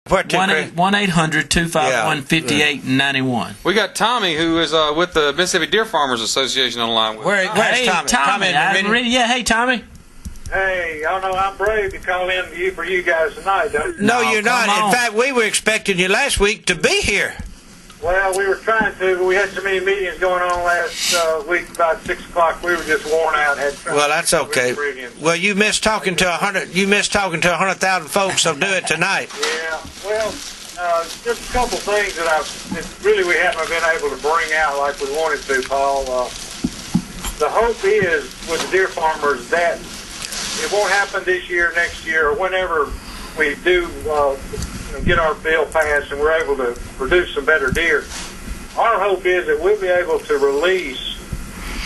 Where to, Chris? 1-800-251-5891. We got Tommy, who is with the Mississippi Deer Farmers Association on the line. Where's Hey, Tommy? hey, Tommy. Hey, y'all know I'm brave to call in for you guys tonight, don't you? No, you're not. on. In fact, we were expecting you last week to be here. Well, we were trying to, but we had so many meetings going on last week. About 6 o'clock, we were just worn out. Well, that's okay. Well, you missed talking to 100. You missed talking to 100,000 folks. So do it tonight. Yeah. Well, just a couple things that we haven't been able to bring out like we wanted to, Paul. The hope is with the deer farmers that it won't happen this year, next year, or whenever we do get our bill passed and we're able to produce some better deer. Our hope is that we'll be able to release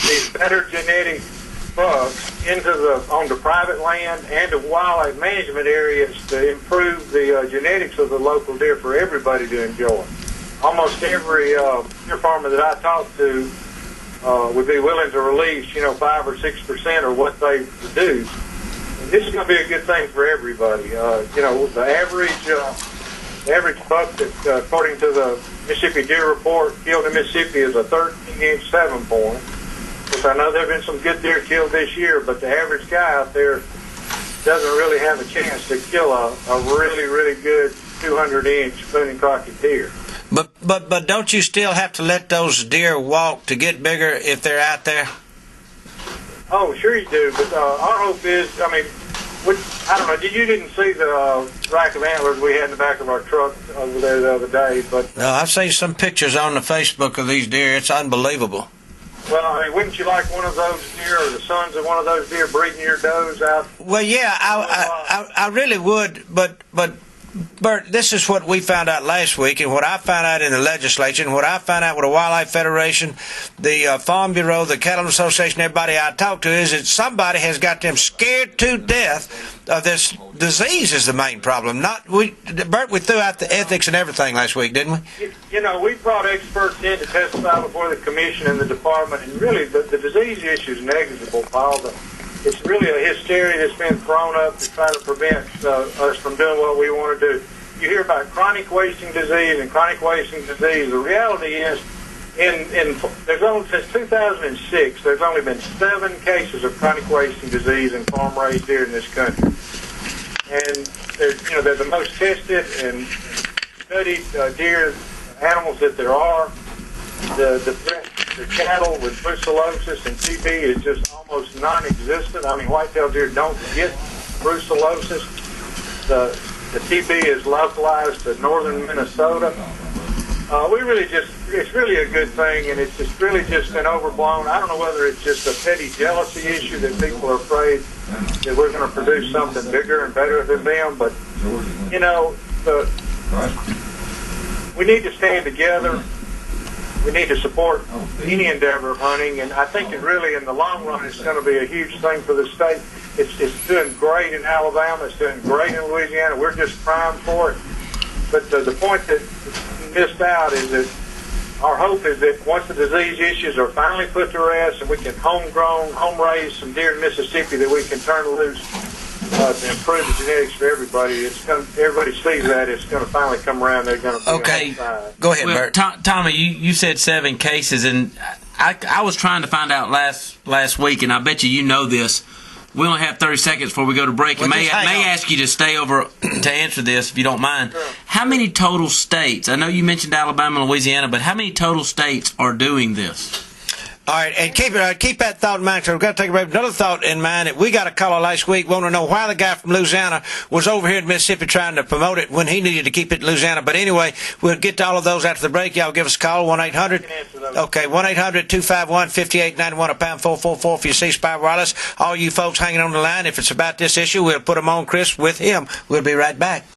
these better genetic bucks onto private land and to wildlife management areas to improve the genetics of the local deer for everybody to enjoy. Almost every deer farmer that I talk to would be willing to release, 5 or 6% of what they produce. And this is going to be a good thing for everybody. The average buck that, according to the Mississippi Deer Report, killed in Mississippi is a 13-inch 7-point. Which I know there have been some good deer killed this year, but the average guy out there doesn't really have a chance to kill a really, really good 200-inch Boone and Crockett deer. But don't you still have to let those deer walk to get bigger if they're out there? Oh, sure you do. But our hope is, I don't know. You didn't see the rack of antlers we had in the back of our truck over there the other day, but No, I've seen some pictures on the Facebook of these deer. It's unbelievable. well, wouldn't you like one of those deer or the sons of one of those deer breeding your does out? Well, yeah, I really would, but Bert, this is what we found out last week, and what I found out in the legislature, and what I found out with the Wildlife Federation, the Farm Bureau, the Cattle Association, everybody I talked to, is that somebody has got them scared to death of this disease is the main problem. Bert, we threw out the ethics and everything last week, didn't we? We brought experts in to testify before the commission and the department, and really the disease issue is negligible, Paul. It's really a hysteria that's been thrown up to try to prevent us from doing what we want to do. You hear about chronic wasting disease and chronic wasting disease. The reality is, since 2006, there's only been 7 cases of chronic wasting disease in farm-raised deer in this country. And they're the most tested and studied deer animals that there are. The cattle with brucellosis and TB is just almost non-existent. Whitetail deer don't get brucellosis. The TB is localized to northern Minnesota. It's really a good thing, and it's just really just been overblown. I don't know whether it's just a petty jealousy issue that people are afraid that we're going to produce something bigger and better than them, but, we need to stand together. We need to support any endeavor of hunting, and I think it really, in the long run, it's going to be a huge thing for the state. It's doing great in Alabama. It's doing great in Louisiana. We're just primed for it. But the point that missed out is that our hope is that once the disease issues are finally put to rest and we can home-raise some deer in Mississippi, that we can turn loose to improve the genetics for everybody. Everybody sees that. It's going to finally come around. They're going to be okay. Go ahead, Bert. Tommy, you said 7 cases, and I was trying to find out last week, and I bet you know this. We only have 30 seconds before we go to break. Well, I may ask you to stay over to answer this if you don't mind. Sure. How many total states? I know you mentioned Alabama and Louisiana, but how many total states are doing this? All right, and keep that thought in mind. So we've got to take a break. Another thought in mind that we got a caller last week wanting to know why the guy from Louisiana was over here in Mississippi trying to promote it when he needed to keep it in Louisiana. But anyway, we'll get to all of those after the break. Y'all give us a call, 1-800. Okay, 1-800-251-5891, a pound 444 for your C Spire Wireless. All you folks hanging on the line, if it's about this issue, we'll put them on, Chris, with him. We'll be right back.